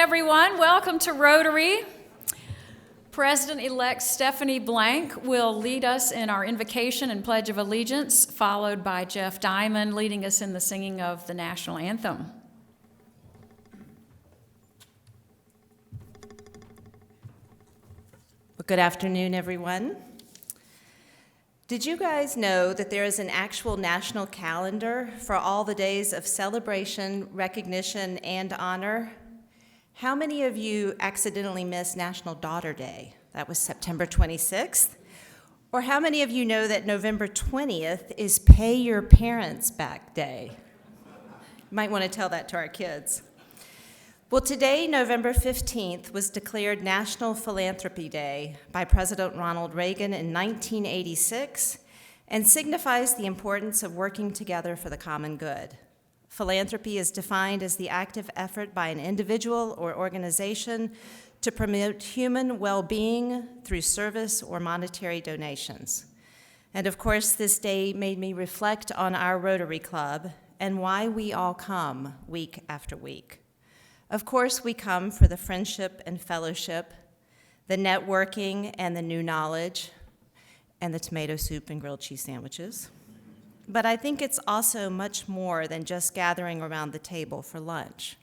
everyone. Welcome to Rotary. President-elect Stephanie Blank will lead us in our invocation and Pledge of Allegiance, followed by Jeff Diamond leading us in the singing of the national anthem. Well, good afternoon, everyone. Did you guys know that there is an actual national calendar for all the days of celebration, recognition, and honor? How many of you accidentally missed National Daughter Day? That was September 26th. Or how many of you know that November 20th is Pay Your Parents Back Day? You might want to tell that to our kids. Well, today, November 15th, was declared National Philanthropy Day by President Ronald Reagan in 1986 and signifies the importance of working together for the common good. Philanthropy is defined as the active effort by an individual or organization to promote human well-being through service or monetary donations. And of course, this day made me reflect on our Rotary Club and why we all come week after week. Of course, we come for the friendship and fellowship, the networking and the new knowledge, and the tomato soup and grilled cheese sandwiches. But I think it's also much more than just gathering around the table for lunch.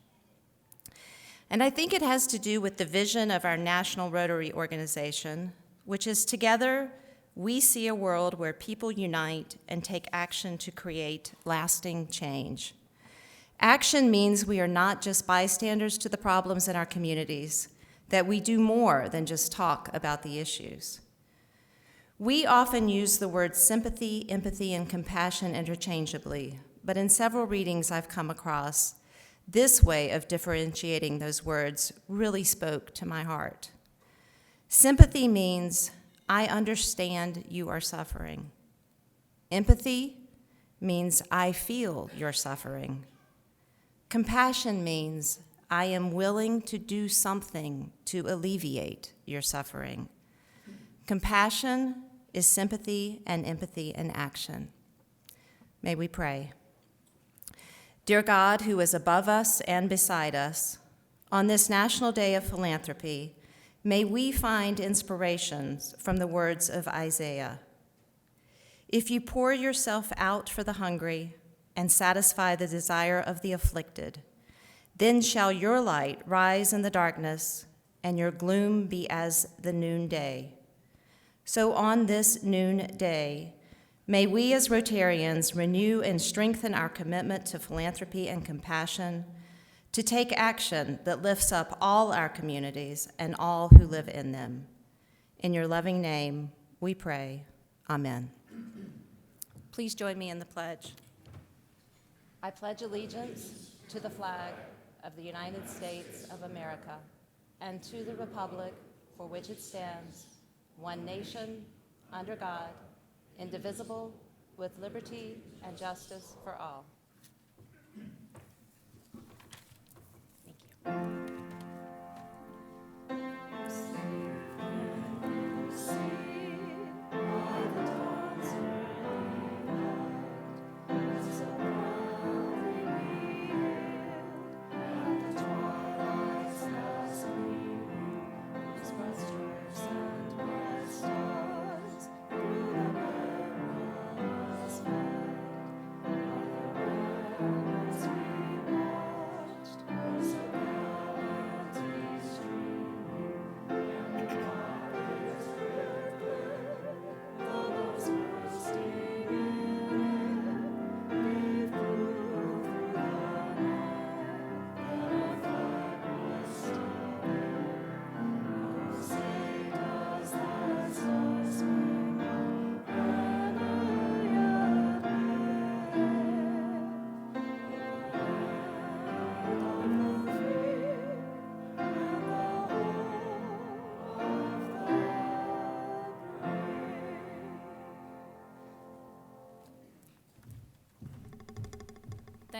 And I think it has to do with the vision of our National Rotary Organization, which is together we see a world where people unite and take action to create lasting change. Action means we are not just bystanders to the problems in our communities, that we do more than just talk about the issues. We often use the words sympathy, empathy, and compassion interchangeably, but in several readings I've come across, this way of differentiating those words really spoke to my heart. Sympathy means, I understand you are suffering. Empathy means, I feel your suffering. Compassion means, I am willing to do something to alleviate your suffering. Compassion is sympathy and empathy in action. May we pray. Dear God, who is above us and beside us, on this National Day of Philanthropy, may we find inspirations from the words of Isaiah. If you pour yourself out for the hungry and satisfy the desire of the afflicted, then shall your light rise in the darkness and your gloom be as the noonday. So on this noonday, may we as Rotarians renew and strengthen our commitment to philanthropy and compassion, to take action that lifts up all our communities and all who live in them. In your loving name, we pray. Amen. Please join me in the pledge. I pledge allegiance to the flag of the United States of America and to the republic for which it stands, one nation, under God, indivisible, with liberty and justice for all. Thank you.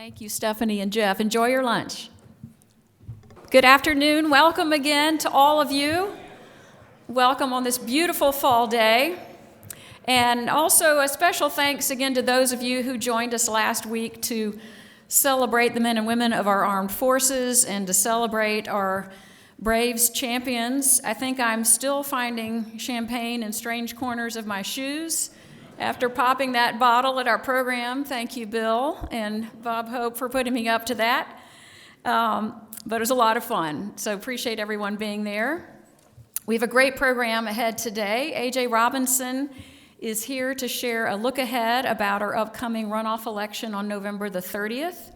Thank you, Stephanie and Jeff. Enjoy your lunch. Good afternoon. Welcome again to all of you. Welcome on this beautiful fall day. And also a special thanks again to those of you who joined us last week to celebrate the men and women of our armed forces and to celebrate our Braves champions. I think I'm still finding champagne in strange corners of my shoes after popping that bottle at our program. Thank you, Bill and Bob Hope, for putting me up to that. But it was a lot of fun, so appreciate everyone being there. We have a great program ahead today. A.J. Robinson is here to share a look ahead about our upcoming runoff election on November the 30th,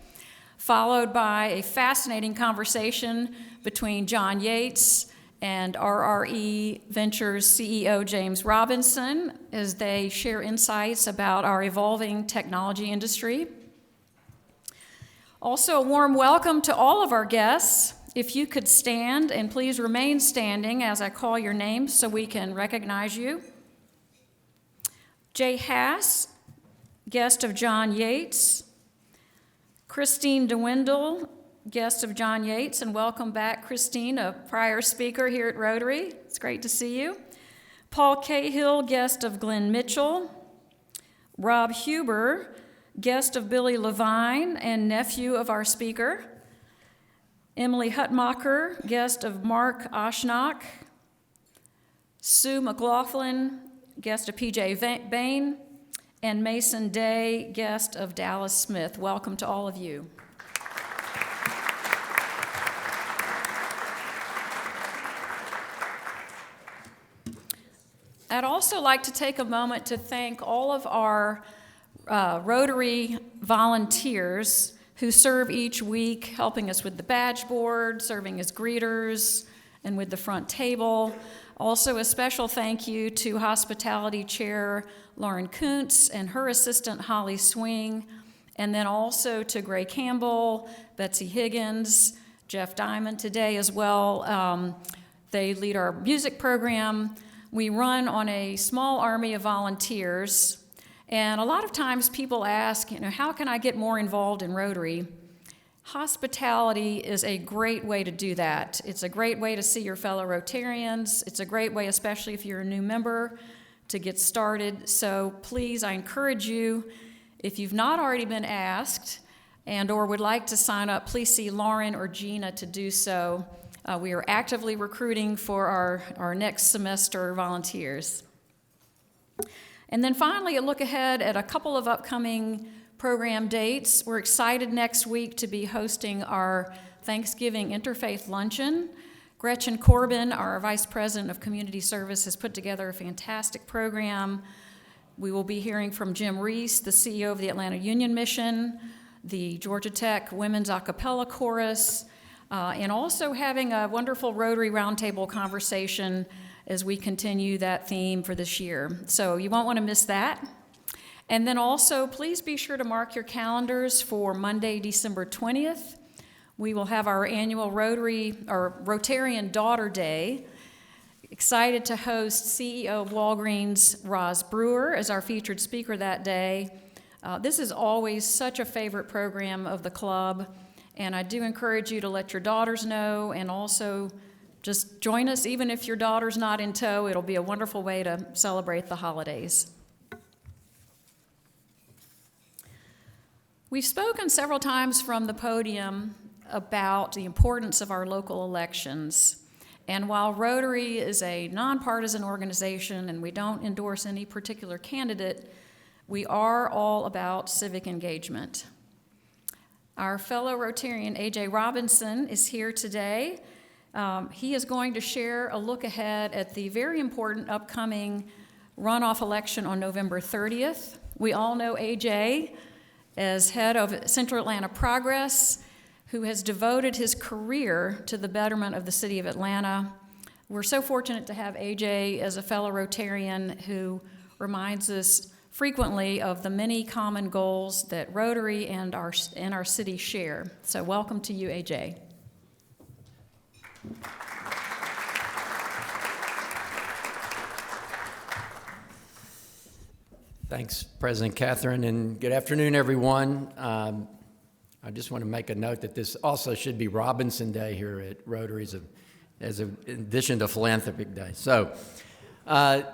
followed by a fascinating conversation between John Yates and RRE Ventures CEO James Robinson as they share insights about our evolving technology industry. Also, a warm welcome to all of our guests. If you could stand, and please remain standing as I call your names so we can recognize you. Jay Hass, guest of John Yates. Christine DeWindle, guest of John Yates, and welcome back, Christine, a prior speaker here at Rotary. It's great to see you. Paul Cahill, guest of Glenn Mitchell. Rob Huber, guest of Billy Levine and nephew of our speaker. Emily Hutmacher, guest of Mark Oshnock. Sue McLaughlin, guest of PJ Bain. And Mason Day, guest of Dallas Smith. Welcome to all of you. I'd also like to take a moment to thank all of our Rotary volunteers who serve each week, helping us with the badge board, serving as greeters, and with the front table. Also, a special thank you to Hospitality Chair Lauren Kuntz and her assistant Holly Swing, and then also to Gray Campbell, Betsy Higgins, Jeff Diamond today as well. They lead our music program. We run on a small army of volunteers, and a lot of times people ask, how can I get more involved in Rotary? Hospitality is a great way to do that. It's a great way to see your fellow Rotarians. It's a great way, especially if you're a new member, to get started. So please, I encourage you, if you've not already been asked and or would like to sign up, please see Lauren or Gina to do so. We are actively recruiting for our next semester volunteers. And then finally, a look ahead at a couple of upcoming program dates. We're excited next week to be hosting our Thanksgiving Interfaith Luncheon. Gretchen Corbin, our Vice President of Community Service, has put together a fantastic program. We will be hearing from Jim Reese, the CEO of the Atlanta Union Mission, the Georgia Tech Women's A Cappella Chorus, and also having a wonderful Rotary Roundtable conversation as we continue that theme for this year. So you won't want to miss that. And then also, please be sure to mark your calendars for Monday, December 20th. We will have our annual Rotarian Daughter Day. Excited to host CEO of Walgreens, Roz Brewer, as our featured speaker that day. This is always such a favorite program of the club, and I do encourage you to let your daughters know, and also just join us, even if your daughter's not in tow. It'll be a wonderful way to celebrate the holidays. We've spoken several times from the podium about the importance of our local elections. And while Rotary is a nonpartisan organization and we don't endorse any particular candidate, we are all about civic engagement. Our fellow Rotarian, A.J. Robinson, is here today. He is going to share a look ahead at the very important upcoming runoff election on November 30th. We all know A.J. as head of Central Atlanta Progress, who has devoted his career to the betterment of the city of Atlanta. We're so fortunate to have A.J. as a fellow Rotarian who reminds us frequently of the many common goals that Rotary and our city share. So welcome to you, A.J. Thanks, President Catherine, and good afternoon, everyone. I just want to make a note that this also should be Robinson Day here at Rotary in addition to Philanthropy Day. So I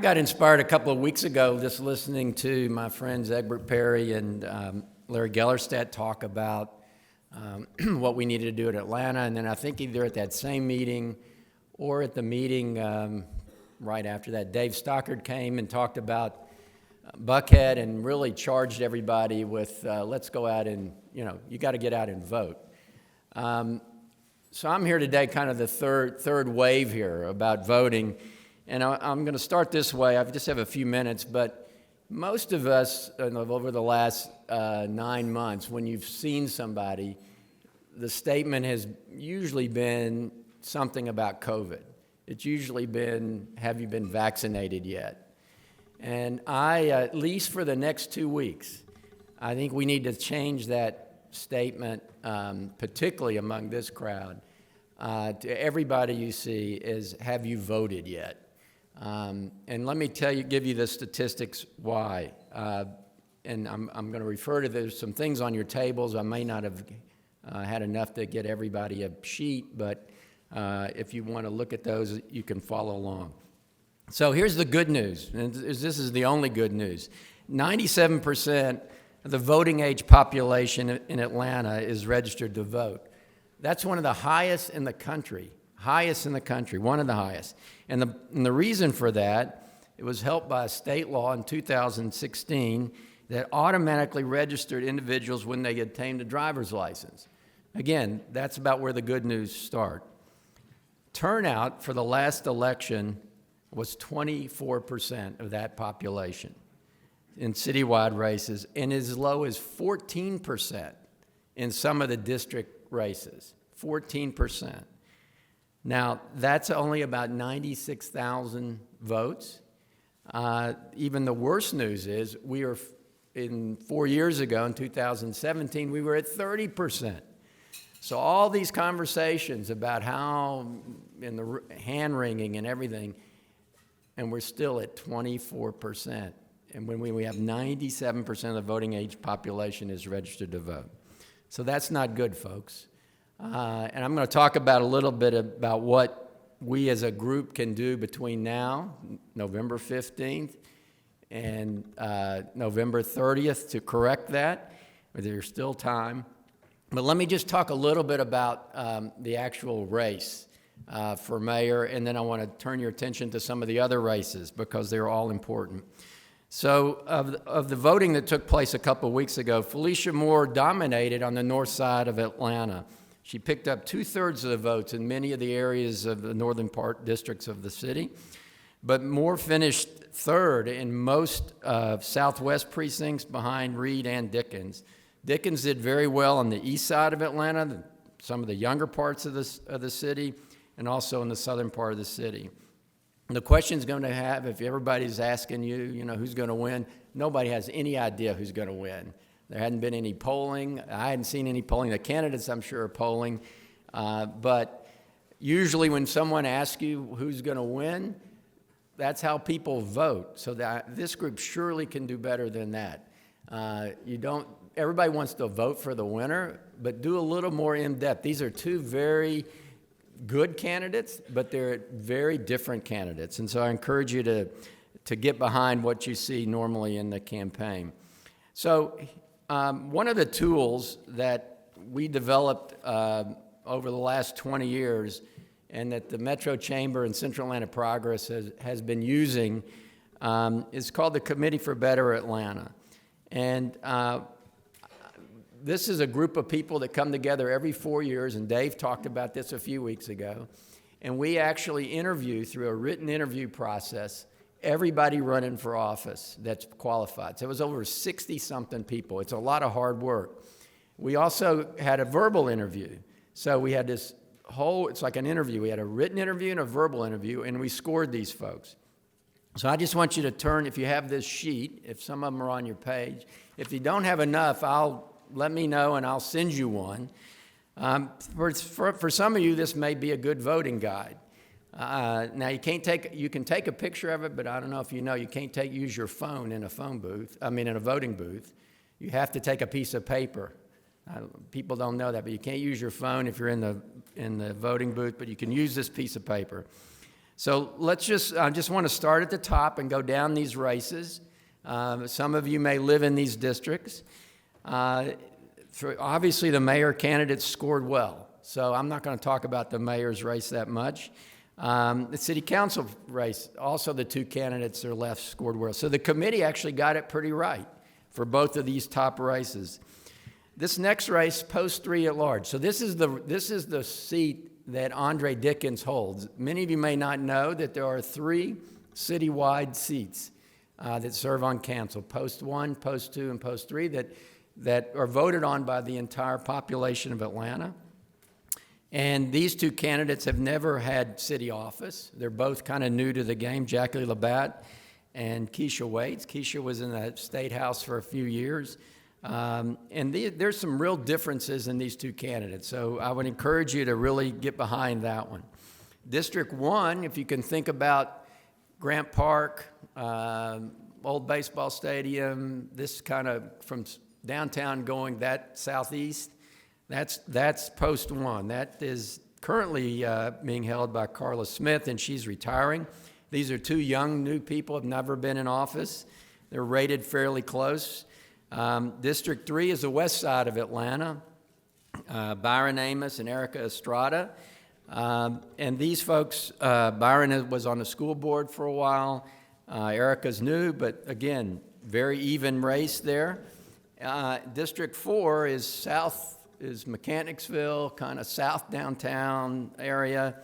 got inspired a couple of weeks ago just listening to my friends Egbert Perry and Larry Gellerstedt talk about what we needed to do at Atlanta, and then I think either at that same meeting or at the meeting right after that, Dave Stockard came and talked about Buckhead and really charged everybody with let's go out and, you got to get out and vote. So I'm here today, kind of the third wave here about voting, and I'm going to start this way. I just have a few minutes, but most of us over the last 9 months, when you've seen somebody, the statement has usually been something about COVID. It's usually been, have you been vaccinated yet? And at least for the next 2 weeks, I think we need to change that statement, particularly among this crowd, to everybody you see is, have you voted yet? And let me give you the statistics why. And I'm going to refer to, there's some things on your tables. I may not have had enough to get everybody a sheet, but if you want to look at those, you can follow along. So here's the good news, and this is the only good news. 97% of the voting age population in Atlanta is registered to vote. That's one of the highest in the country, one of the highest. And the reason for that, it was helped by a state law in 2016 that automatically registered individuals when they obtained a driver's license. Again, that's about where the good news start. Turnout for the last election was 24% of that population in citywide races, and as low as 14% in some of the district races, 14%. Now, that's only about 96,000 votes. Even the worst news is we are, 4 years ago, in 2017, we were at 30%. So all these conversations about how, and the hand-wringing and everything, and we're still at 24%. And when we have 97% of the voting age population is registered to vote. So that's not good, folks. And I'm going to talk about a little bit about what we as a group can do between now, November 15th, and November 30th to correct that. There's still time. But let me just talk a little bit about the actual race for mayor, and then I want to turn your attention to some of the other races because they're all important. So of the voting that took place a couple of weeks ago, Felicia Moore dominated on the north side of Atlanta. She picked up 2/3 of the votes in many of the areas of the northern part districts of the city. But Moore finished third in most southwest precincts behind Reed and Dickens. Dickens did very well on the east side of Atlanta, some of the younger parts of the city, and also in the southern part of the city. The question's going to have, if everybody's asking you, who's going to win, nobody has any idea who's going to win. There hadn't been any polling. I hadn't seen any polling. The candidates, I'm sure, are polling. But usually when someone asks you who's going to win, that's how people vote. So this group surely can do better than that. Everybody wants to vote for the winner, but do a little more in-depth. These are two very good candidates, but they're very different candidates. And so I encourage you to get behind what you see normally in the campaign. So one of the tools that we developed over the last 20 years and that the Metro Chamber and Central Atlanta Progress has been using is called the Committee for Better Atlanta. And this is a group of people that come together every 4 years, and Dave talked about this a few weeks ago, and we actually interview through a written interview process everybody running for office that's qualified. So it was over 60-something people. It's a lot of hard work. We also had a verbal interview. So we had this it's like an interview. We had a written interview and a verbal interview, and we scored these folks. So I just want you to turn, if you have this sheet, if some of them are on your page. If you don't have enough, let me know and I'll send you one. For some of you, this may be a good voting guide. Now you can take a picture of it, but I don't know if you know, you can't use your phone in a voting booth. You have to take a piece of paper. People don't know that, but you can't use your phone if you're in the voting booth, but you can use this piece of paper. So I just want to start at the top and go down these races. Some of you may live in these districts. Obviously, the mayor candidates scored well, so I'm not going to talk about the mayor's race that much. The city council race, also the two candidates that are left scored well. So the committee actually got it pretty right for both of these top races. This next race, post 3 at large. So this is the seat that Andre Dickens holds. Many of you may not know that there are 3 citywide seats that serve on council, post 1, post 2, and post 3, that are voted on by the entire population of Atlanta. And these two candidates have never had city office. They're both kind of new to the game, Jackie Labatt and Keisha Waits. Keisha was in the State House for a few years. There's some real differences in these two candidates, so I would encourage you to really get behind that one. District 1, if you can think about Grant Park, old baseball stadium, this kind of from downtown going that southeast, that's post 1. That is currently being held by Carla Smith, and she's retiring. These are 2 young, new people, have never been in office. They're rated fairly close. District 3 is the west side of Atlanta. Byron Amos and Erica Estrada. And these folks, Byron was on the school board for a while. Erica's new, but again, very even race there. District 4 is Mechanicsville, kind of south downtown area.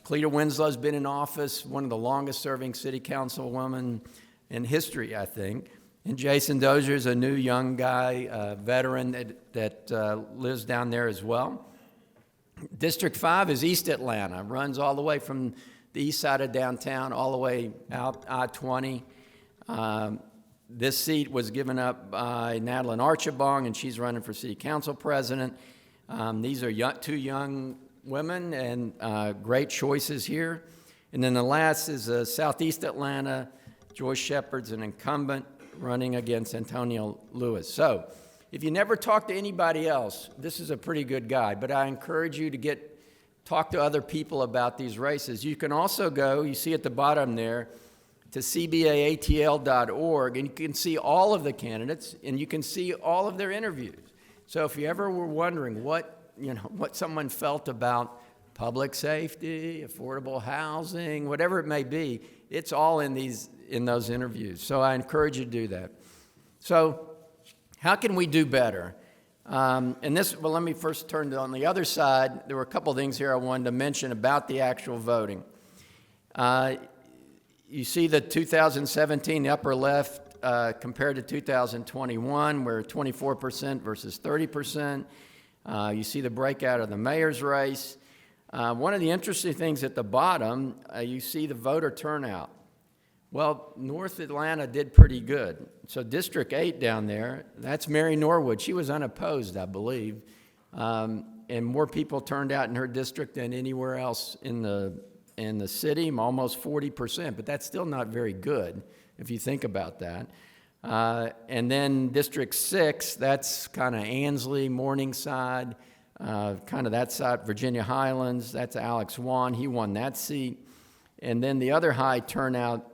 Cleta Winslow's been in office, one of the longest serving city councilwomen in history, I think. And Jason Dozier's a new young guy, veteran that lives down there as well. District 5 is East Atlanta, runs all the way from the east side of downtown all the way out I-20. This seat was given up by Madeline Archibong, and she's running for city council president. These are 2 young women, and great choices here. And then the last is Southeast Atlanta. Joyce Shepard's an incumbent running against Antonio Lewis. So if you never talk to anybody else, this is a pretty good guide, but I encourage you to talk to other people about these races. You can also go, you see at the bottom there, to cbaatl.org, and you can see all of the candidates, and you can see all of their interviews. So if you ever were wondering what someone felt about public safety, affordable housing, whatever it may be, it's all in those interviews. So I encourage you to do that. So how can we do better? Let me first turn to on the other side. There were a couple things here I wanted to mention about the actual voting. You see the 2017, the upper left, compared to 2021, we're 24% versus 30%. You see the breakout of the mayor's race. One of the interesting things at the bottom, you see the voter turnout. Well, North Atlanta did pretty good. So District 8 down there, that's Mary Norwood. She was unopposed, I believe. And more people turned out in her district than anywhere else in the city, almost 40%, but that's still not very good if you think about that. And then District 6, that's kind of Ansley, Morningside, kind of that side, Virginia Highlands, that's Alex Wan, he won that seat. And then the other high turnout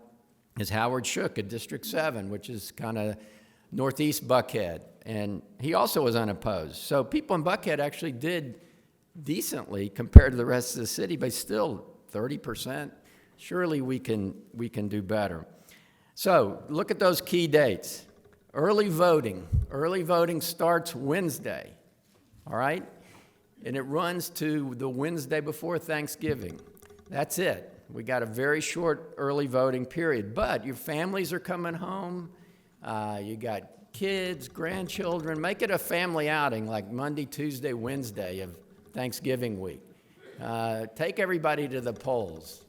is Howard Shook at District 7, which is kind of northeast Buckhead, and he also was unopposed. So people in Buckhead actually did decently compared to the rest of the city, but still 30%. Surely we can do better. So look at those key dates. Early voting. Early voting starts Wednesday, all right? And it runs to the Wednesday before Thanksgiving. That's it. We got a very short early voting period, but your families are coming home. You got kids, grandchildren. Make it a family outing like Monday, Tuesday, Wednesday of Thanksgiving week. Take everybody to the polls.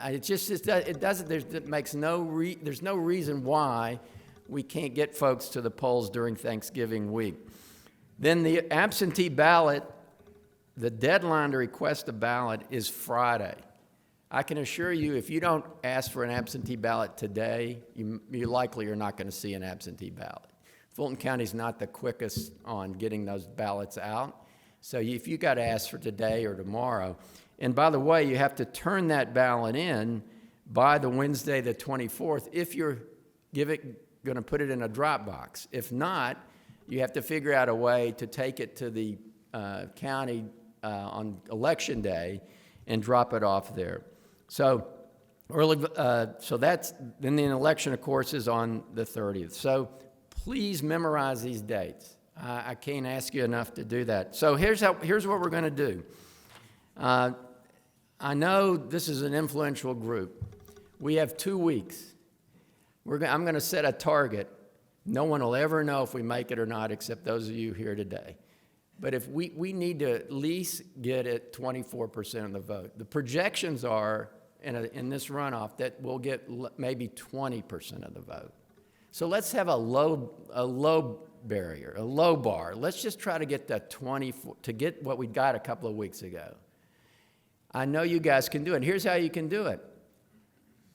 There's no reason why we can't get folks to the polls during Thanksgiving week. Then the absentee ballot, the deadline to request a ballot is Friday. I can assure you, if you don't ask for an absentee ballot today, you likely are not going to see an absentee ballot. Fulton County's not the quickest on getting those ballots out. So if you got to ask for today or tomorrow, and by the way, you have to turn that ballot in by the Wednesday the 24th if you're going to put it in a drop box. If not, you have to figure out a way to take it to the county on election day and drop it off there. So then the election, of course, is on the 30th. So please memorize these dates. I can't ask you enough to do that. So here's what we're going to do. I know this is an influential group. We have 2 weeks. I'm going to set a target. No one will ever know if we make it or not, except those of you here today. But if we need to at least get it 24% of the vote. The projections are in this runoff that we'll get maybe 20% of the vote. So let's have a low barrier, a low bar. Let's just try to get that 24 to get what we got a couple of weeks ago. I know you guys can do it. Here's how you can do it.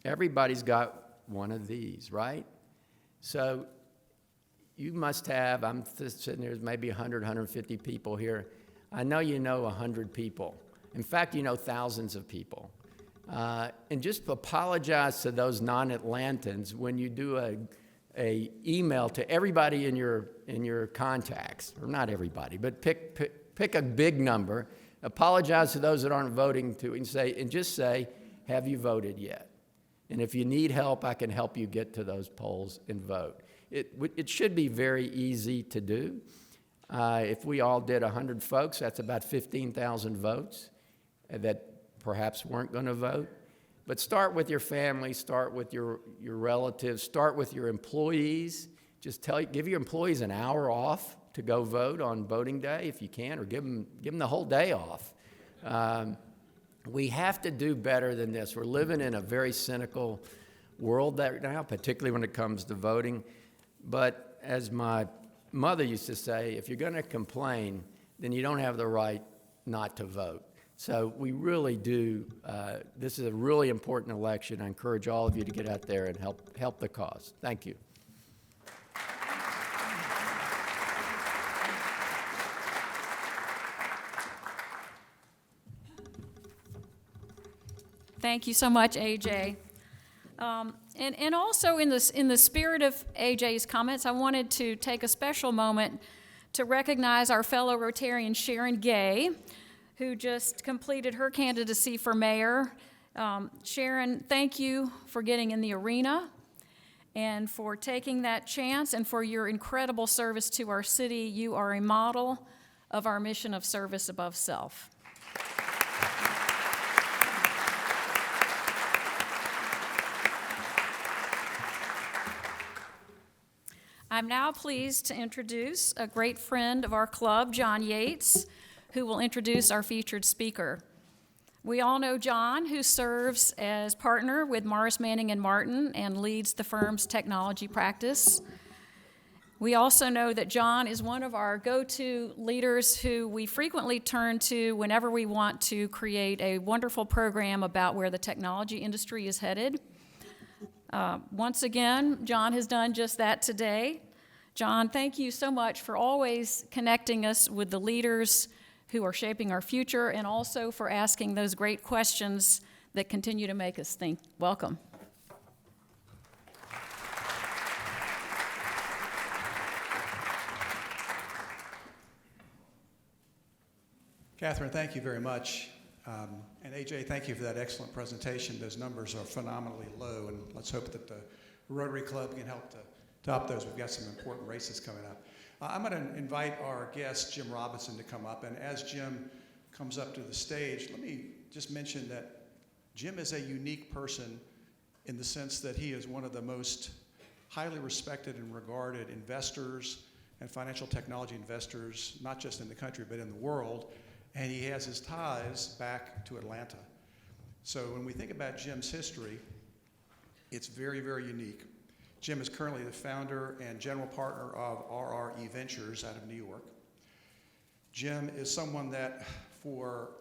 Everybody's got one of these, right? So you must have, I'm sitting there, maybe 100, 150 people here. I know you know 100 people. In fact, you know thousands of people. And just apologize to those non-Atlantans when you do a email to everybody in your contacts, or not everybody, but pick a big number. Apologize to those that aren't voting and just say, have you voted yet? And if you need help, I can help you get to those polls and vote. It should be very easy to do. If we all did 100 folks, that's about 15,000 votes that perhaps weren't going to vote. But start with your family, start with your relatives, start with your employees. Just give your employees an hour off to go vote on voting day if you can, or give them the whole day off. We have to do better than this. We're living in a very cynical world right now, particularly when it comes to voting. But as my mother used to say, if you're going to complain, then you don't have the right not to vote. So we really do, this is a really important election. I encourage all of you to get out there and help the cause. Thank you. Thank you so much, AJ. And also in the spirit of AJ's comments, I wanted to take a special moment to recognize our fellow Rotarian Sharon Gay, who just completed her candidacy for mayor. Sharon, thank you for getting in the arena and for taking that chance and for your incredible service to our city. You are a model of our mission of service above self. I'm now pleased to introduce a great friend of our club, John Yates, who will introduce our featured speaker. We all know John, who serves as partner with Morris, Manning & Martin and leads the firm's technology practice. We also know that John is one of our go-to leaders who we frequently turn to whenever we want to create a wonderful program about where the technology industry is headed. Once again, John has done just that today. John, thank you so much for always connecting us with the leaders who are shaping our future, and also for asking those great questions that continue to make us think. Welcome. Catherine, thank you very much. And AJ, thank you for that excellent presentation. Those numbers are phenomenally low, and let's hope that the Rotary Club can help to top those. We've got some important races coming up. I'm going to invite our guest, Jim Robinson, to come up. And as Jim comes up to the stage, let me just mention that Jim is a unique person in the sense that he is one of the most highly respected and regarded investors and financial technology investors, not just in the country, but in the world. And he has his ties back to Atlanta. So when we think about Jim's history, it's very, very unique. Jim is currently the founder and general partner of RRE Ventures out of New York. Jim is someone that for,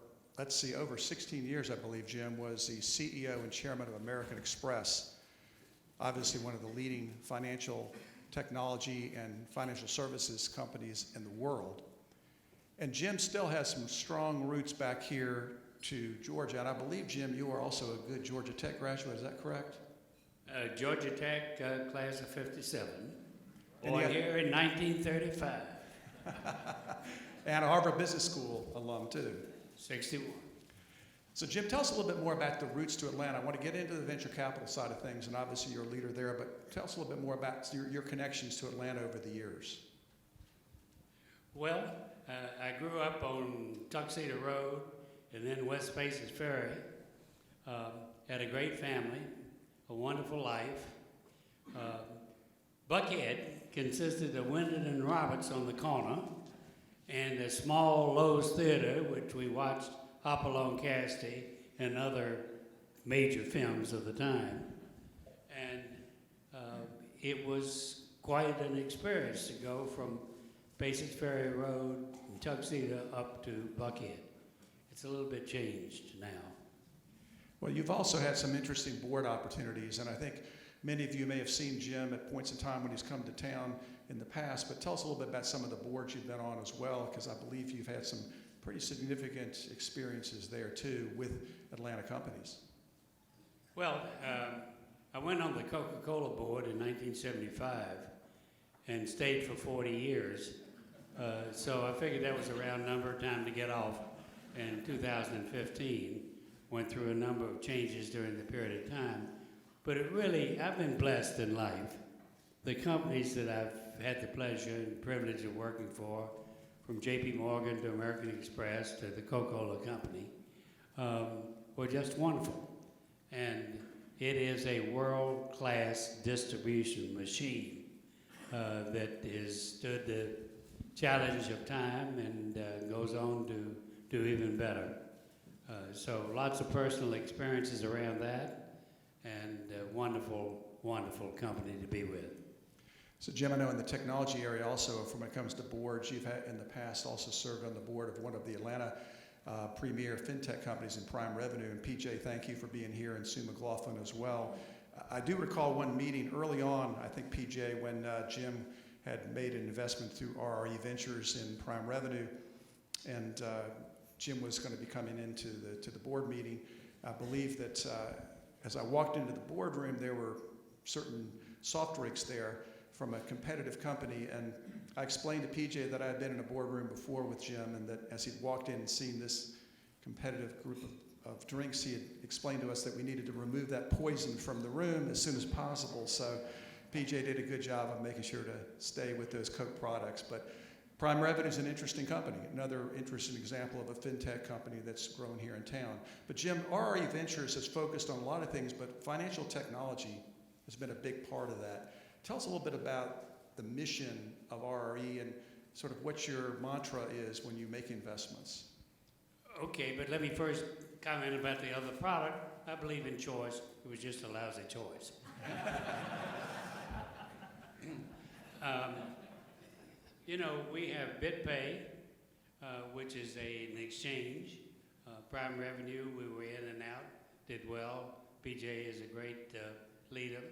over 16 years, I believe, Jim was the CEO and chairman of American Express, obviously one of the leading financial technology and financial services companies in the world. And Jim still has some strong roots back here to Georgia. And I believe, Jim, you are also a good Georgia Tech graduate. Is that correct? Georgia Tech, class of 57. Born here in 1935, And a Harvard Business School alum, too. 61. So Jim, tell us a little bit more about the roots to Atlanta. I want to get into the venture capital side of things, and obviously you're a leader there, but tell us a little bit more about your connections to Atlanta over the years. Well, I grew up on Tuxedo Road and then West Spaces Ferry. Had a great family, a wonderful life. Buckhead consisted of Wyndham and Roberts on the corner and a small Lowe's Theater, which we watched Hopalong Cassidy and other major films of the time. And it was quite an experience to go from Spaces Ferry Road and Tuxedo up to Buckhead. It's a little bit changed now. Well, you've also had some interesting board opportunities, and I think many of you may have seen Jim at points in time when he's come to town in the past, but tell us a little bit about some of the boards you've been on as well, because I believe you've had some pretty significant experiences there too with Atlanta companies. Well, I went on the Coca-Cola board in 1975 and stayed for 40 years. So I figured that was a round number, time to get off. In 2015, went through a number of changes during the period of time. But I've been blessed in life. The companies that I've had the pleasure and privilege of working for, from J.P. Morgan to American Express to the Coca-Cola Company, were just wonderful. And it is a world-class distribution machine that has stood the challenge of time and goes on to do even better. So lots of personal experiences around that, and wonderful, wonderful company to be with. So Jim, I know in the technology area also, when it comes to boards, you've had in the past also served on the board of one of the Atlanta premier fintech companies in Prime Revenue. And PJ, thank you for being here, and Sue McLaughlin as well. I do recall one meeting early on, I think PJ, when Jim had made an investment through RRE Ventures in Prime Revenue, and Jim was going to be coming into the board meeting. I believe that as I walked into the boardroom, there were certain soft drinks there from a competitive company, and I explained to PJ that I had been in a boardroom before with Jim, and that as he'd walked in and seen this competitive group of drinks, he had explained to us that we needed to remove that poison from the room as soon as possible. So PJ did a good job of making sure to stay with those Coke products. But Prime Revenue is an interesting company, another interesting example of a fintech company that's grown here in town. But Jim, RRE Ventures has focused on a lot of things, but financial technology has been a big part of that. Tell us a little bit about the mission of RRE and sort of what your mantra is when you make investments. Okay, but let me first comment about the other product. I believe in choice. It was just a lousy choice. We have BitPay, which is an exchange. Prime Revenue, we were in and out, did well. PJ is a great leader.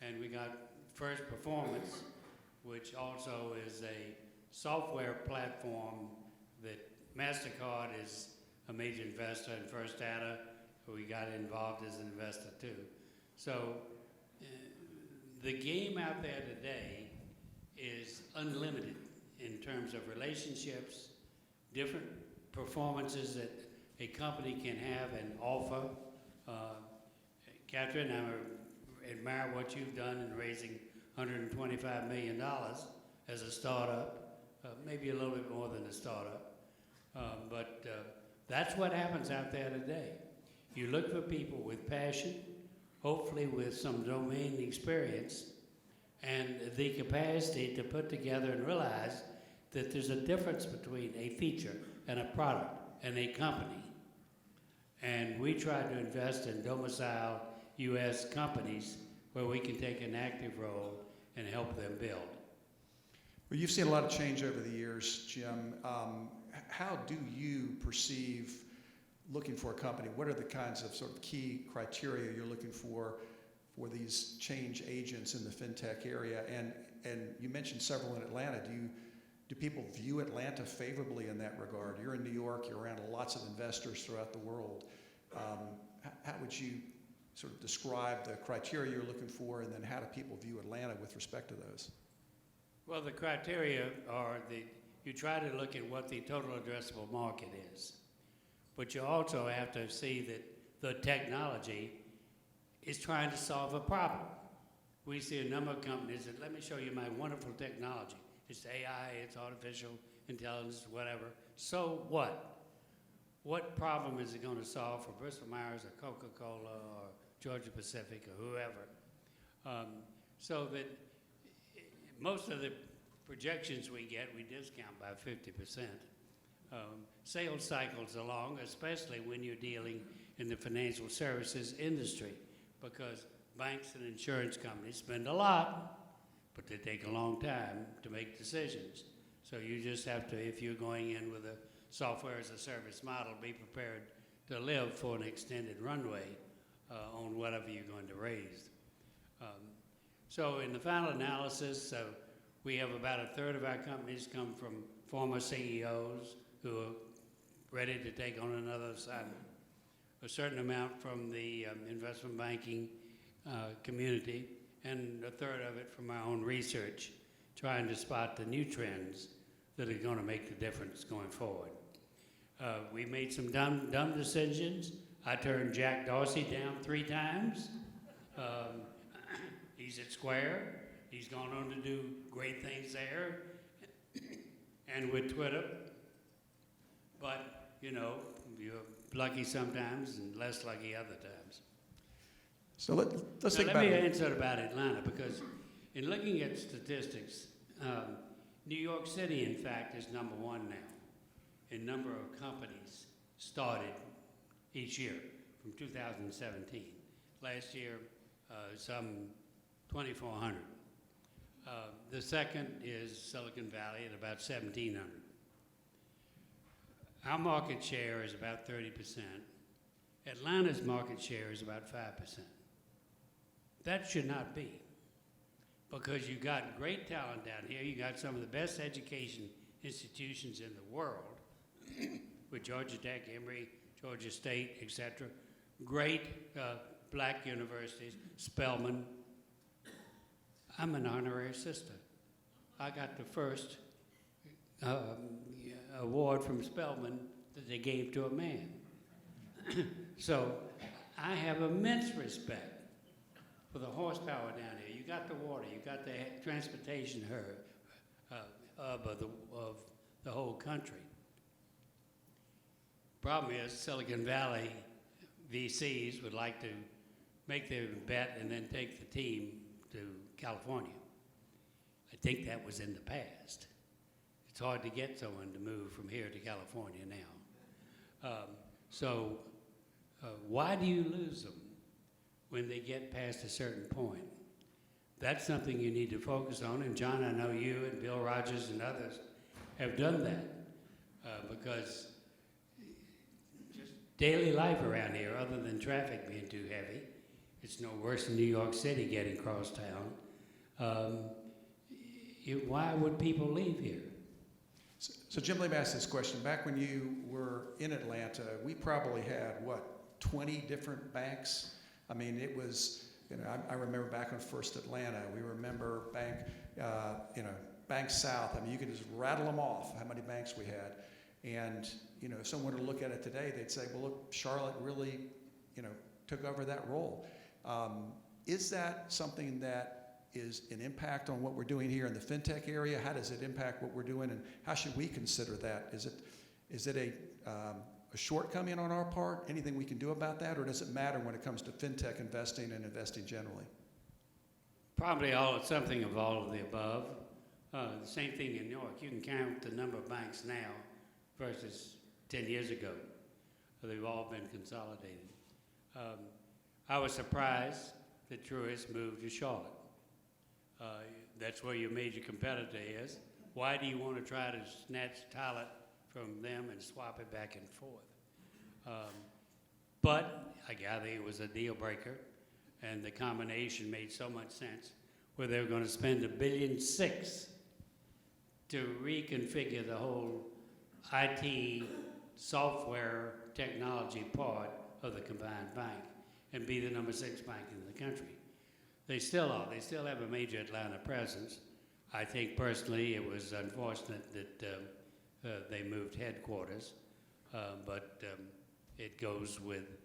And we got First Performance, which also is a software platform that MasterCard is a major investor in First Data. We got involved as an investor too. So the game out there today is unlimited in terms of relationships, different performances that a company can have and offer. Catherine, I admire what you've done in raising $125 million as a startup, maybe a little bit more than a startup. But that's what happens out there today. You look for people with passion, hopefully with some domain experience, and the capacity to put together and realize that there's a difference between a feature and a product and a company. And we try to invest in domicile U.S. companies where we can take an active role and help them build. Well, you've seen a lot of change over the years, Jim. How do you perceive looking for a company? What are the kinds of sort of key criteria you're looking for these change agents in the fintech area? And you mentioned several in Atlanta. Do people view Atlanta favorably in that regard? You're in New York, you're around lots of investors throughout the world. How would you sort of describe the criteria you're looking for, and then how do people view Atlanta with respect to those? Well, the criteria are you try to look at what the total addressable market is, but you also have to see that the technology is trying to solve a problem. We see a number of companies that, let me show you my wonderful technology. It's AI, it's artificial intelligence, whatever. So what? What problem is it going to solve for Bristol-Myers or Coca-Cola or Georgia Pacific or whoever? So that most of the projections we get, we discount by 50%. Sales cycles are long, especially when you're dealing in the financial services industry, because banks and insurance companies spend a lot, but they take a long time to make decisions. So you just have to, if you're going in with a software as a service model, be prepared to live for an extended runway on whatever you're going to raise. So in the final analysis, we have about a third of our companies come from former CEOs who are ready to take on another assignment. A certain amount from the investment banking community, and a third of it from our own research, trying to spot the new trends that are going to make the difference going forward. We made some dumb decisions. I turned Jack Dorsey down 3 times. He's at Square. He's gone on to do great things there and with Twitter. But, you know, you're lucky sometimes and less lucky other times. So let's Now, think let about me it. answer about Atlanta, because in looking at statistics, New York City, in fact, is number 1 now in number of companies started each year from 2017. Last year, some 2,400. The second is Silicon Valley at about 1,700. Our market share is about 30%. Atlanta's market share is about 5%. That should not be, because you got great talent down here. You got some of the best education institutions in the world, with Georgia Tech, Emory, Georgia State, etc. Great black universities, Spelman. I'm an honorary sister. I got the first award from Spelman that they gave to a man. So I have immense respect for the horsepower down here. You got the water, you got the transportation hub of the whole country. Problem is, Silicon Valley VCs would like to make their bet and then take the team to California. I think that was in the past. It's hard to get someone to move from here to California now. Why do you lose them when they get past a certain point? That's something you need to focus on. And John, I know you and Bill Rogers and others have done that because just daily life around here, other than traffic being too heavy, it's no worse than New York City getting across town. Why would people leave here? So Jim, let me ask this question. Back when you were in Atlanta, we probably had, 20 different banks? I mean, it was, I remember back when first Atlanta, we remember Bank South. I mean, you could just rattle them off, how many banks we had. And, if someone were to look at it today, they'd say, well, look, Charlotte really, took over that role. Is that something that is an impact on what we're doing here in the fintech area? How does it impact what we're doing, and how should we consider that? Is it a shortcoming on our part? Anything we can do about that, or does it matter when it comes to fintech investing and investing generally? Probably something of all of the above. The same thing in New York. You can count the number of banks now versus 10 years ago. They've all been consolidated. I was surprised that Truist moved to Charlotte. That's where your major competitor is. Why do you want to try to snatch talent from them and swap it back and forth? But I gather it was a deal breaker, and the combination made so much sense, where they were going to spend $1.6 billion to reconfigure the whole IT software technology part of the combined bank and be the number 6 bank in the country. They still are. They still have a major Atlanta presence. I think personally it was unfortunate that they moved headquarters, but it goes with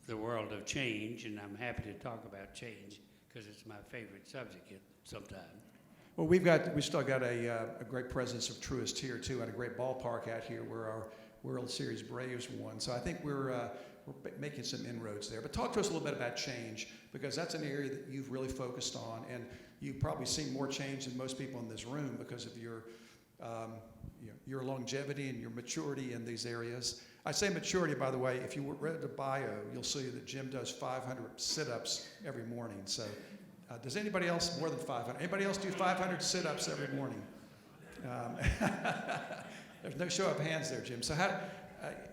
the world of change, and I'm happy to talk about change because it's my favorite subject sometime. Well, we still got a great presence of Truist here too, and a great ballpark out here where our World Series Braves won. So I think we're making some inroads there. But talk to us a little bit about change, because that's an area that you've really focused on, and you've probably seen more change than most people in this room because of your longevity and your maturity in these areas. I say maturity, by the way. If you read the bio, you'll see that Jim does 500 sit-ups every morning. So. Does anybody else, more than 500? Anybody else do 500 sit-ups every morning? There's no show of hands there, Jim. So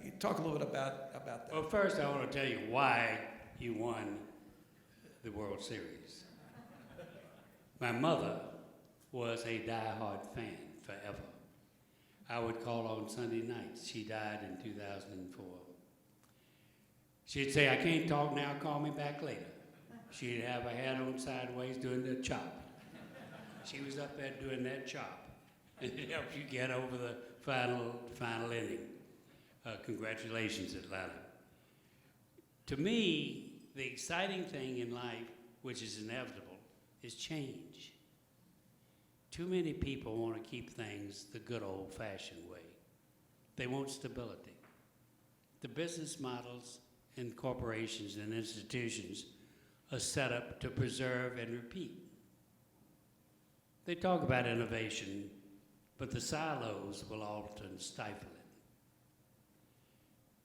you talk a little bit about that. Well, first I want to tell you why you won the World Series. My mother was a diehard fan forever. I would call on Sunday nights. She died in 2004. She'd say, "I can't talk now, call me back later." She'd have her hat on sideways doing the chop. She was up there doing that chop. And it helps you get over the final inning. Congratulations, Atlanta. To me, the exciting thing in life, which is inevitable, is change. Too many people want to keep things the good old-fashioned way. They want stability. The business models and corporations and institutions are set up to preserve and repeat. They talk about innovation, but the silos will often stifle it.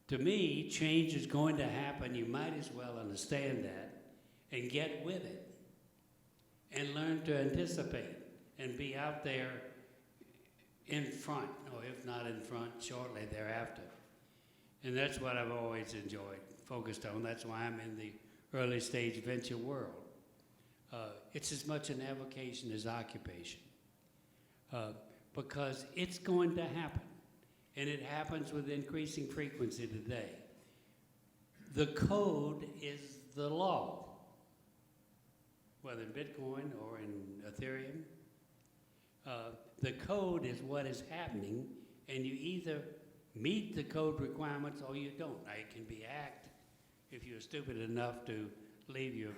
To me, change is going to happen. You might as well understand that and get with it and learn to anticipate and be out there in front, or if not in front, shortly thereafter. And that's what I've always enjoyed, focused on. That's why I'm in the early stage venture world. It's as much an avocation as occupation, because it's going to happen, and it happens with increasing frequency today. The code is the law, whether in Bitcoin or in Ethereum. The code is what is happening, and you either meet the code requirements or you don't. Now, it can be hacked if you're stupid enough to leave your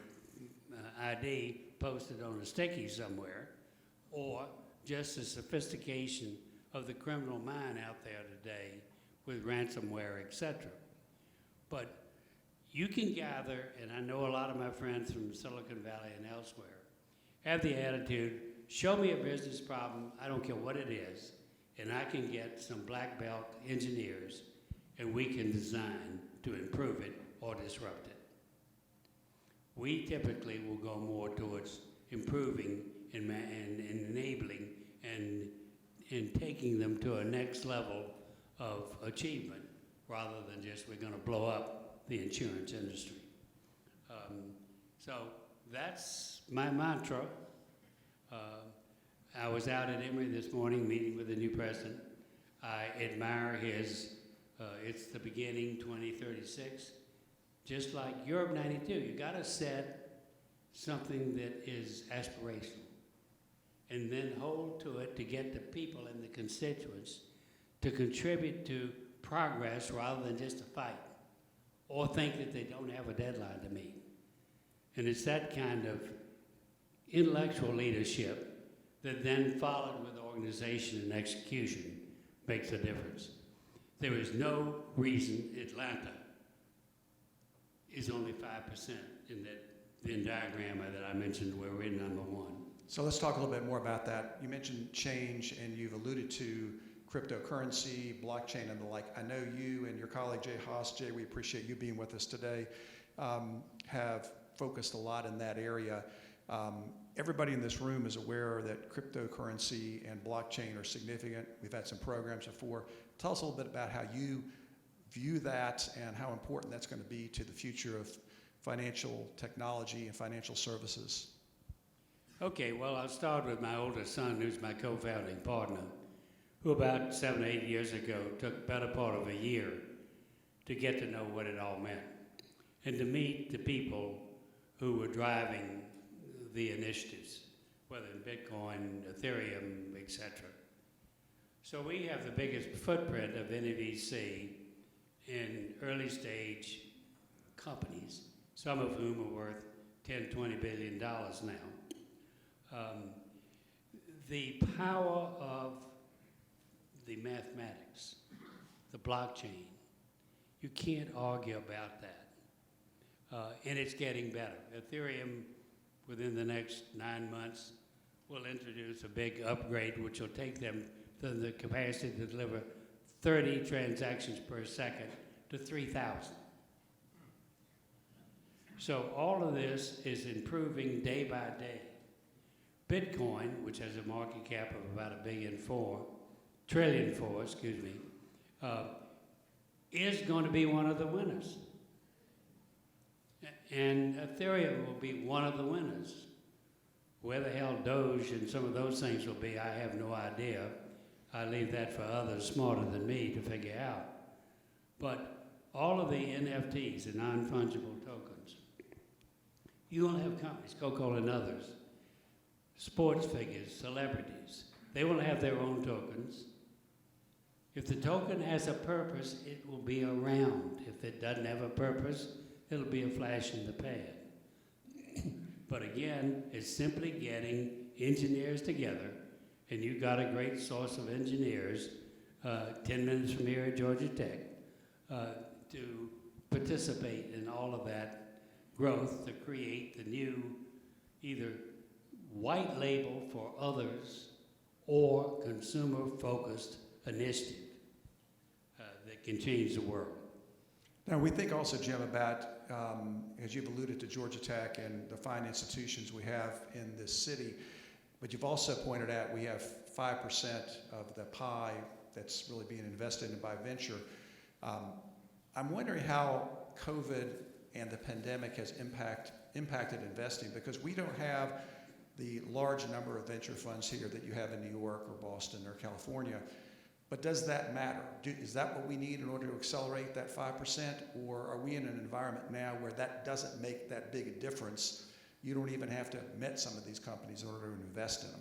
ID posted on a sticky somewhere, or just the sophistication of the criminal mind out there today with ransomware, etc. But you can gather, and I know a lot of my friends from Silicon Valley and elsewhere have the attitude, show me a business problem, I don't care what it is, and I can get some black belt engineers, and we can design to improve it or disrupt it. We typically will go more towards improving and enabling and taking them to a next level of achievement, rather than just we're going to blow up the insurance industry. So that's my mantra. I was out at Emory this morning meeting with the new president. I admire his, it's the beginning 2036. Just like Europe 92, you got to set something that is aspirational and then hold to it to get the people and the constituents to contribute to progress rather than just a fight or think that they don't have a deadline to meet. And it's that kind of intellectual leadership that then followed with organization and execution makes a difference. There is no reason Atlanta is only 5% in that Venn diagram that I mentioned where we're in number one. So let's talk a little bit more about that. You mentioned change, and you've alluded to cryptocurrency, blockchain, and the like. I know you and your colleague Jay Haas, Jay, we appreciate you being with us today, have focused a lot in that area. Everybody in this room is aware that cryptocurrency and blockchain are significant. We've had some programs before. Tell us a little bit about how you view that and how important that's going to be to the future of financial technology and financial services. Okay, well, I'll start with my oldest son, who's my co-founding partner, who about 7 or 8 years ago took the better part of a year to get to know what it all meant and to meet the people who were driving the initiatives, whether in Bitcoin, Ethereum, etc. So we have the biggest footprint of any VC in early stage companies, some of whom are worth $10, $20 billion now. The power of the mathematics, the blockchain, you can't argue about that. And it's getting better. Ethereum, within the next 9 months, will introduce a big upgrade which will take them to the capacity to deliver 30 transactions per second to 3,000. So all of this is improving day by day. Bitcoin, which has a market cap of about $1.4 trillion, is going to be one of the winners. And Ethereum will be one of the winners. Where the hell Doge and some of those things will be, I have no idea. I leave that for others smarter than me to figure out. But all of the NFTs, the non-fungible tokens, you will have companies, Coca-Cola and others, sports figures, celebrities, they will have their own tokens. If the token has a purpose, it will be around. If it doesn't have a purpose, it'll be a flash in the pan. But again, it's simply getting engineers together, and you've got a great source of engineers, 10 minutes from here at Georgia Tech, to participate in all of that growth to create the new either white label for others or consumer-focused initiative that can change the world. Now, we think also, Jim, about, as you've alluded to Georgia Tech and the fine institutions we have in this city, but you've also pointed out we have 5% of the pie that's really being invested in by venture. I'm wondering how COVID and the pandemic has impacted investing, because we don't have the large number of venture funds here that you have in New York or Boston or California. But does that matter? Is that what we need in order to accelerate that 5%? Or are we in an environment now where that doesn't make that big a difference? You don't even have to have met some of these companies in order to invest in them.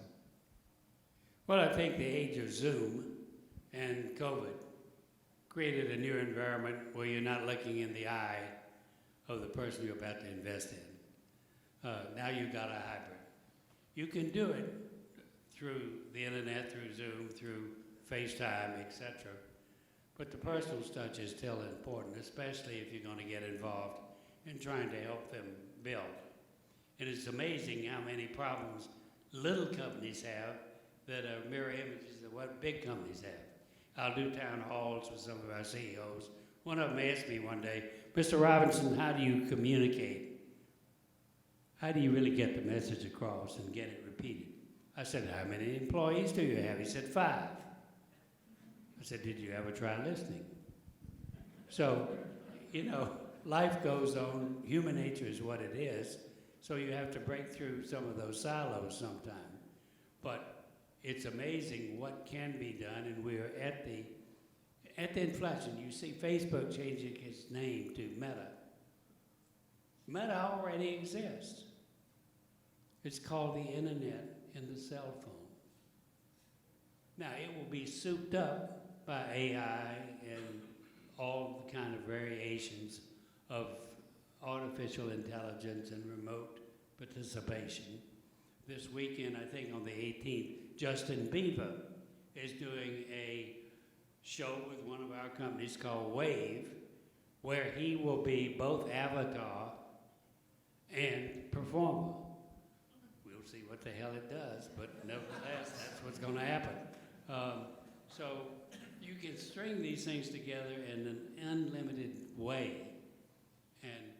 Well, I think the age of Zoom and COVID created a new environment where you're not looking in the eye of the person you're about to invest in. Now you've got a hybrid. You can do it through the internet, through Zoom, through FaceTime, etc. But the personal touch is still important, especially if you're going to get involved in trying to help them build. And it's amazing how many problems little companies have that are mirror images of what big companies have. I'll do town halls with some of our CEOs. One of them asked me one day, Mr. Robinson, how do you communicate? How do you really get the message across and get it repeated? I said, how many employees do you have? He said, 5. I said, did you ever try listening? So, life goes on. Human nature is what it is. So you have to break through some of those silos sometime. But it's amazing what can be done, and we're at the inflection. You see Facebook changing its name to Meta. Meta already exists. It's called the internet and the cell phone. Now, it will be souped up by AI and all the kind of variations of artificial intelligence and remote participation. This weekend, I think on the 18th, Justin Bieber is doing a show with one of our companies called Wave, where he will be both avatar and performer. We'll see what the hell it does, but nevertheless, that's what's going to happen. So you can string these things together in an unlimited way, and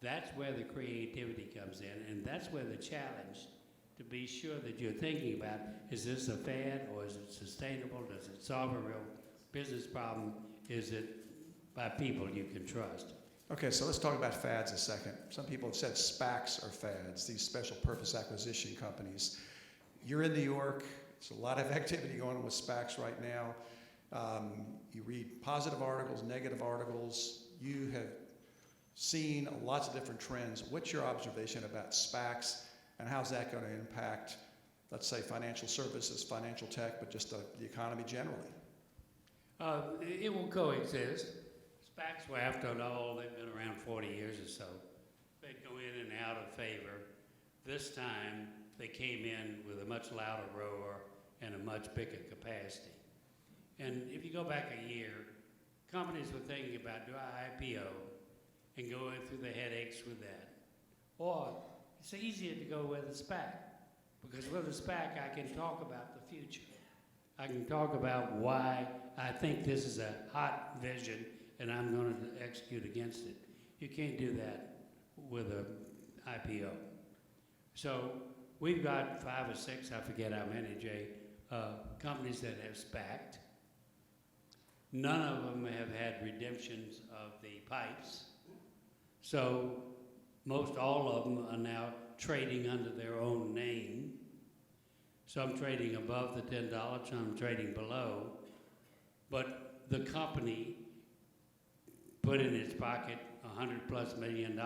that's where the creativity comes in, and that's where the challenge to be sure that you're thinking about, is this a fad or is it sustainable? Does it solve a real business problem? Is it by people you can trust? Okay, so let's talk about fads a second. Some people have said SPACs are fads, these special purpose acquisition companies. You're in New York. There's a lot of activity going on with SPACs right now. You read positive articles, negative articles. You have seen lots of different trends. What's your observation about SPACs, and how's that going to impact let's say, financial services, financial tech, but just the economy generally? It will coexist. SPACs were, after all, they've been around 40 years or so. They'd go in and out of favor. This time, they came in with a much louder roar and a much bigger capacity. And if you go back a year, companies were thinking about, do I IPO and go through the headaches with that? Or it's easier to go with a SPAC, because with a SPAC I can talk about the future. I can talk about why I think this is a hot vision and I'm going to execute against it. You can't do that with an IPO. So we've got 5 or 6, I forget how many, Jay, companies that have SPAC'd. None of them have had redemptions of the pipes. So most all of them are now trading under their own name. Some trading above the $10, some trading below. But the company put in its pocket $100+ million to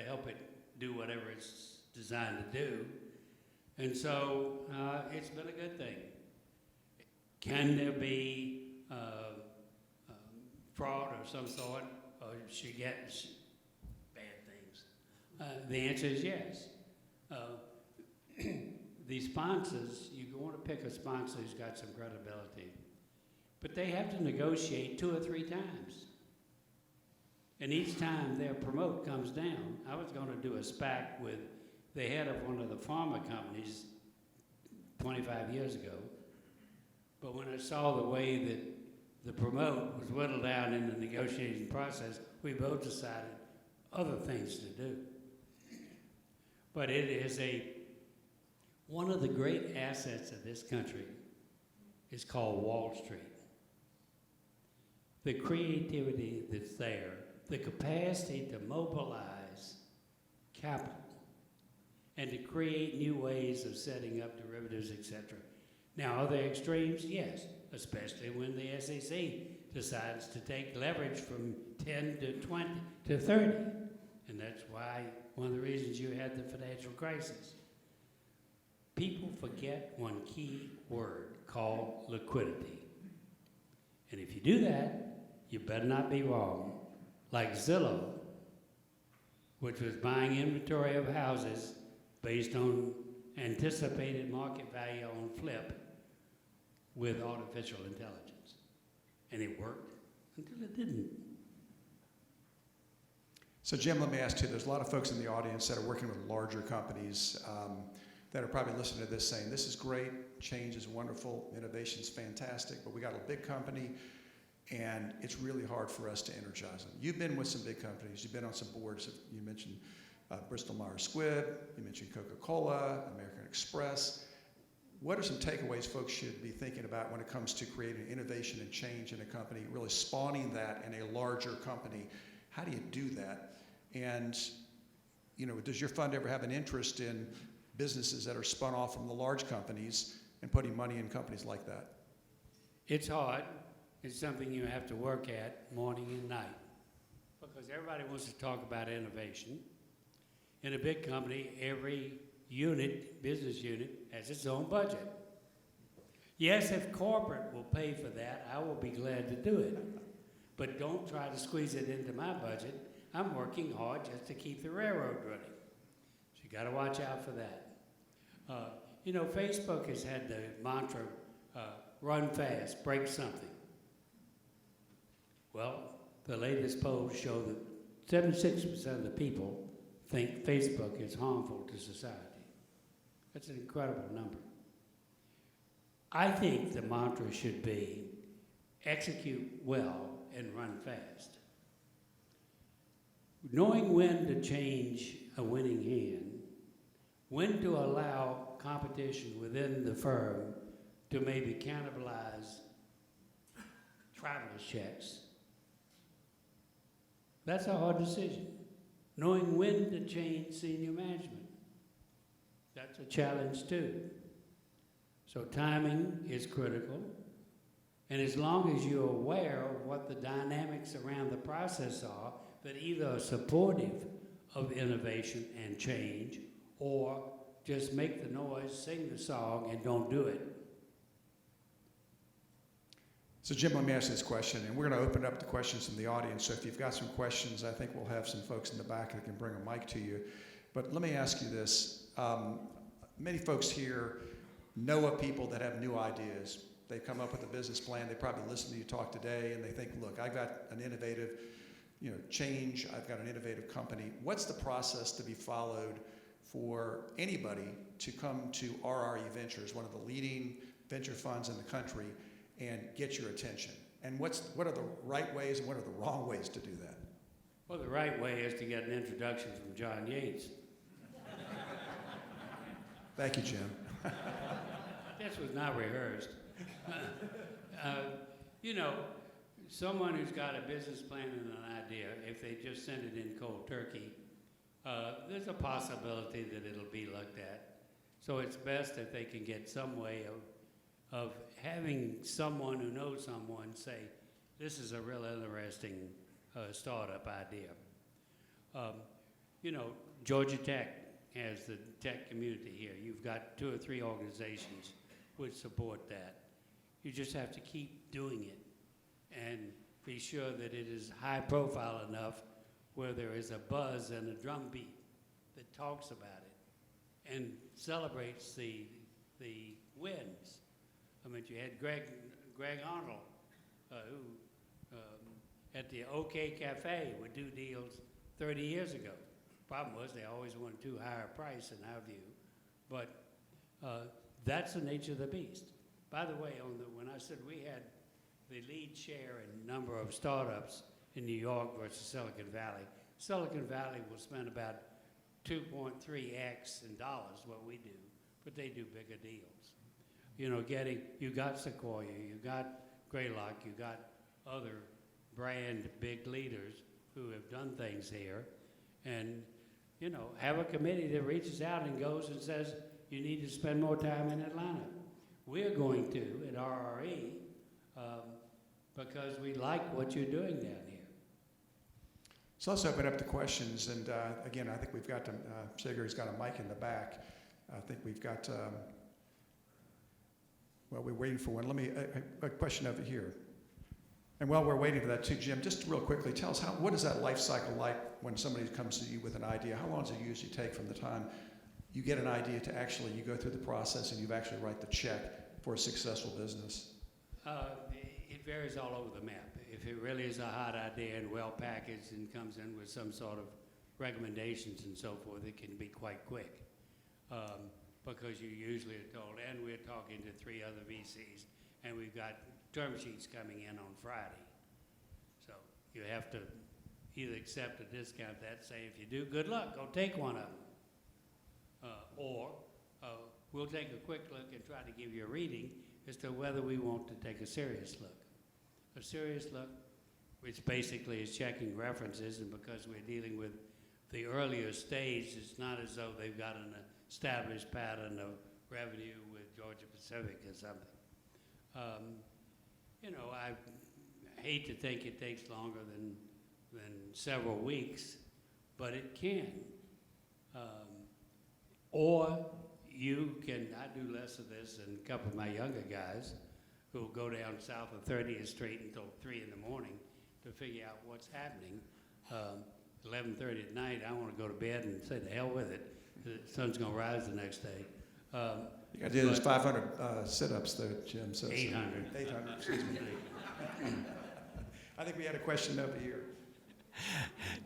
help it do whatever it's designed to do. And so it's been a good thing. Can there be fraud of some sort, or she gets bad things? The answer is yes. The sponsors, you want to pick a sponsor who's got some credibility, but they have to negotiate 2 or 3 times. And each time their promote comes down. I was going to do a SPAC with the head of one of the pharma companies 25 years ago. But when I saw the way that the promote was whittled down in the negotiation process, we both decided other things to do. But it is one of the great assets of this country is called Wall Street. The creativity that's there, the capacity to mobilize capital and to create new ways of setting up derivatives, etc. Now, are there extremes? Yes, especially when the SEC decides to take leverage from 10 to 20 to 30. And that's why one of the reasons you had the financial crisis. People forget one key word called liquidity. And if you do that, you better not be wrong. Like Zillow, which was buying inventory of houses based on anticipated market value on flip with artificial intelligence. And it worked until it didn't. So Jim, let me ask you, there's a lot of folks in the audience that are working with larger companies that are probably listening to this saying, this is great, change is wonderful, innovation's fantastic, but we got a big company and it's really hard for us to energize them. You've been with some big companies, you've been on some boards, you mentioned Bristol-Myers Squibb, you mentioned Coca-Cola, American Express. What are some takeaways folks should be thinking about when it comes to creating innovation and change in a company, really spawning that in a larger company? How do you do that? And, you know, does your fund ever have an interest in businesses that are spun off from the large companies and putting money in companies like that? It's hard. It's something you have to work at morning and night, because everybody wants to talk about innovation. In a big company, every business unit, has its own budget. Yes, if corporate will pay for that, I will be glad to do it. But don't try to squeeze it into my budget. I'm working hard just to keep the railroad running. So you got to watch out for that. You know, Facebook has had the mantra, run fast, break something. Well, the latest polls show that 76% of the people think Facebook is harmful to society. That's an incredible number. I think the mantra should be execute well and run fast. Knowing when to change a winning hand, when to allow competition within the firm to maybe cannibalize traveler's checks. That's a hard decision. Knowing when to change senior management. That's a challenge too. So timing is critical. And as long as you're aware of what the dynamics around the process are that either are supportive of innovation and change or just make the noise, sing the song, and don't do it. So Jim, let me ask you this question, and we're going to open up the questions from the audience. So if you've got some questions, I think we'll have some folks in the back that can bring a mic to you. But let me ask you this. Many folks here know of people that have new ideas. They come up with a business plan. They probably listen to you talk today, and they think, look, I've got an innovative change. I've got an innovative company. What's the process to be followed for anybody to come to RRE Ventures, one of the leading venture funds in the country, and get your attention? And what are the right ways and what are the wrong ways to do that? Well, the right way is to get an introduction from John Yates. Thank you, Jim. This was not rehearsed. Someone who's got a business plan and an idea, if they just send it in cold turkey, there's a possibility that it'll be looked at. So it's best if they can get some way of having someone who knows someone say, this is a real interesting startup idea. Georgia Tech has the tech community here. You've got 2 or 3 organizations which support that. You just have to keep doing it and be sure that it is high profile enough where there is a buzz and a drumbeat that talks about it and celebrates the wins. I mean, you had Greg Arnold, who at the OK Cafe would do deals 30 years ago. Problem was they always wanted too high a price in our view, but that's the nature of the beast. By the way, when I said we had the lead share in number of startups in New York versus Silicon Valley will spend about 2.3x in dollars what we do, but they do bigger deals. You got Sequoia, you got Greylock, you got other brand big leaders who have done things here, and have a committee that reaches out and goes and says, you need to spend more time in Atlanta. We're going to at RRE because we like what you're doing down here. So let's open up the questions. And again, I think we've got Sigurd's got a mic in the back. I think we've got, we're waiting for one. Let me, a question over here. And while we're waiting for that too, Jim, just real quickly, tell us what is that life cycle like when somebody comes to you with an idea? How long does it usually take from the time you get an idea to actually you go through the process and you actually write the check for a successful business? It varies all over the map. If it really is a hot idea and well packaged and comes in with some sort of recommendations and so forth, it can be quite quick because you usually are told, and we're talking to 3 other VCs, and we've got term sheets coming in on Friday. So you have to either accept or discount that, say, if you do, good luck, go take one of them. Or we'll take a quick look and try to give you a reading as to whether we want to take a serious look. A serious look, which basically is checking references, and because we're dealing with the earlier stage, it's not as though they've got an established pattern of revenue with Georgia Pacific or something. I hate to think it takes longer than several weeks, but it can. Or you can, I do less of this than a couple of my younger guys who will go down south of 30th Street until 3 in the morning to figure out what's happening. 11:30 at night, I want to go to bed and say, the hell with it. The sun's going to rise the next day. You got to do those 500 sit-ups though, Jim. So 800. 800, excuse me. I think we had a question over here.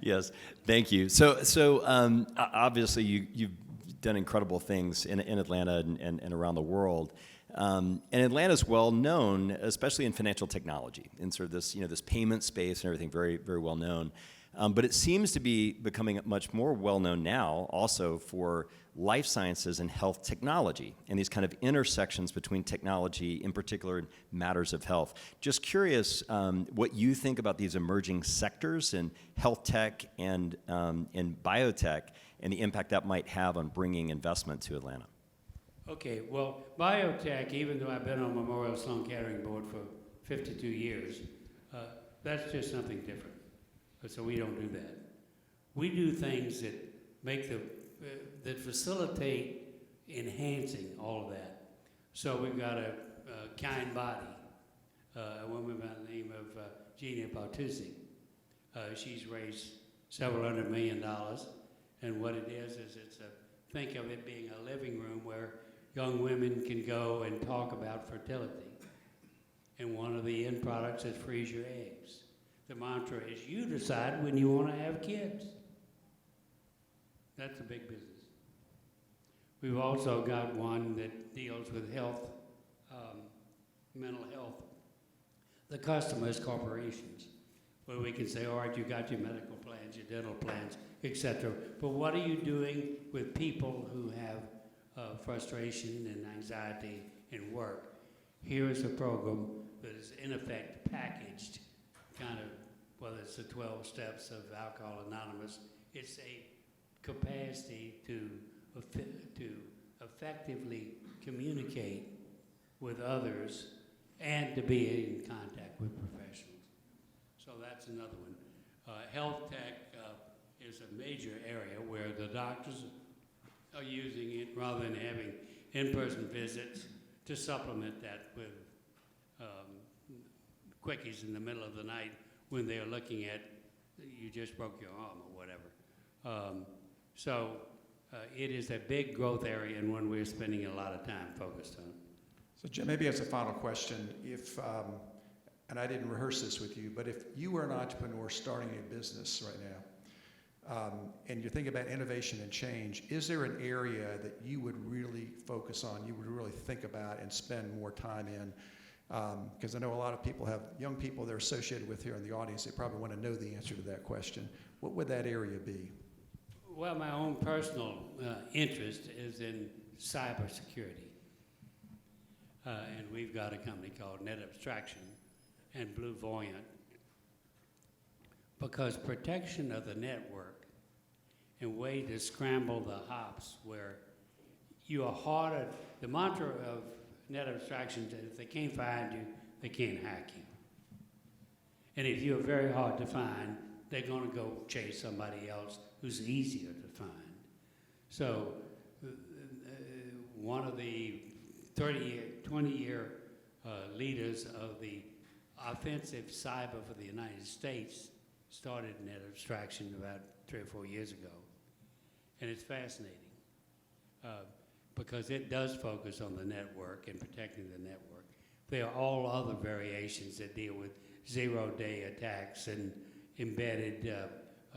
Yes, thank you. So obviously you've done incredible things in Atlanta and around the world. And Atlanta's well known, especially in financial technology, in sort of this, this payment space and everything, very, very well known. But it seems to be becoming much more well known now also for life sciences and health technology and these kind of intersections between technology, in particular matters of health. Just curious what you think about these emerging sectors in health tech and in biotech and the impact that might have on bringing investment to Atlanta. Okay, well, biotech, even though I've been on Memorial Sloan-Kettering board for 52 years, that's just something different. So we don't do that. We do things that make that facilitate enhancing all of that. So we've got a kind body, a woman by the name of Gina Bartusi. She's raised several $100 million, and what it is it's think of it being a living room where young women can go and talk about fertility. And one of the end products is freeze your eggs. The mantra is you decide when you want to have kids. That's a big business. We've also got one that deals with health, mental health. The customer is corporations, where we can say, all right, you got your medical plans, your dental plans, etc. But what are you doing with people who have frustration and anxiety in work? Here is a program that is in effect packaged, kind of, whether it's the 12 steps of Alcohol Anonymous, it's a capacity to effectively communicate with others and to be in contact with professionals. So that's another one. Health tech is a major area where the doctors are using it rather than having in-person visits to supplement that with quickies in the middle of the night when they're looking at, you just broke your arm or whatever. So it is a big growth area and one we're spending a lot of time focused on. So Jim, maybe as a final question, if, and I didn't rehearse this with you, but if you were an entrepreneur starting a business right now, and you're thinking about innovation and change, is there an area that you would really focus on, you would really think about and spend more time in? Because I know a lot of people have young people they're associated with here in the audience, they probably want to know the answer to that question. What would that area be? Well, my own personal interest is in cybersecurity. And we've got a company called Net Abstraction and Blue Voyant, because protection of the network and way to scramble the hops where you are harder, the mantra of Net Abstraction is if they can't find you, they can't hack you. And if you're very hard to find, they're going to go chase somebody else who's easier to find. So one of the 20-year leaders of the offensive cyber for the United States started Net Abstraction about 3 or 4 years ago. And it's fascinating because it does focus on the network and protecting the network. There are all other variations that deal with zero-day attacks and embedded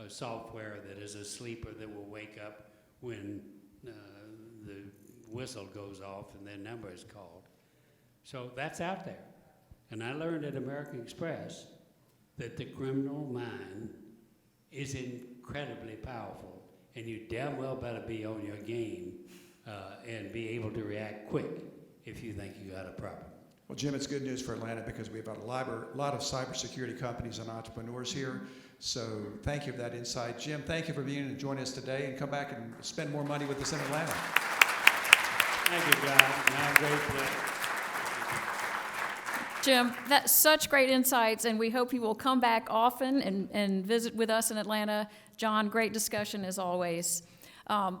software that is a sleeper that will wake up when the whistle goes off and their number is called. So that's out there. And I learned at American Express that the criminal mind is incredibly powerful, and you damn well better be on your game and be able to react quick if you think you got a problem. Well, Jim, it's good news for Atlanta because we have a lot of cybersecurity companies and entrepreneurs here. So thank you for that insight. Jim, thank you for being and joining us today, and come back and spend more money with us in Atlanta. Thank you, John. Have a great pleasure. Jim, that's such great insights, and we hope you will come back often and visit with us in Atlanta. John, great discussion as always.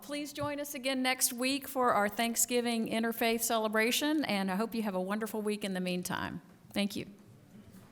Please join us again next week for our Thanksgiving Interfaith celebration, and I hope you have a wonderful week in the meantime. Thank you.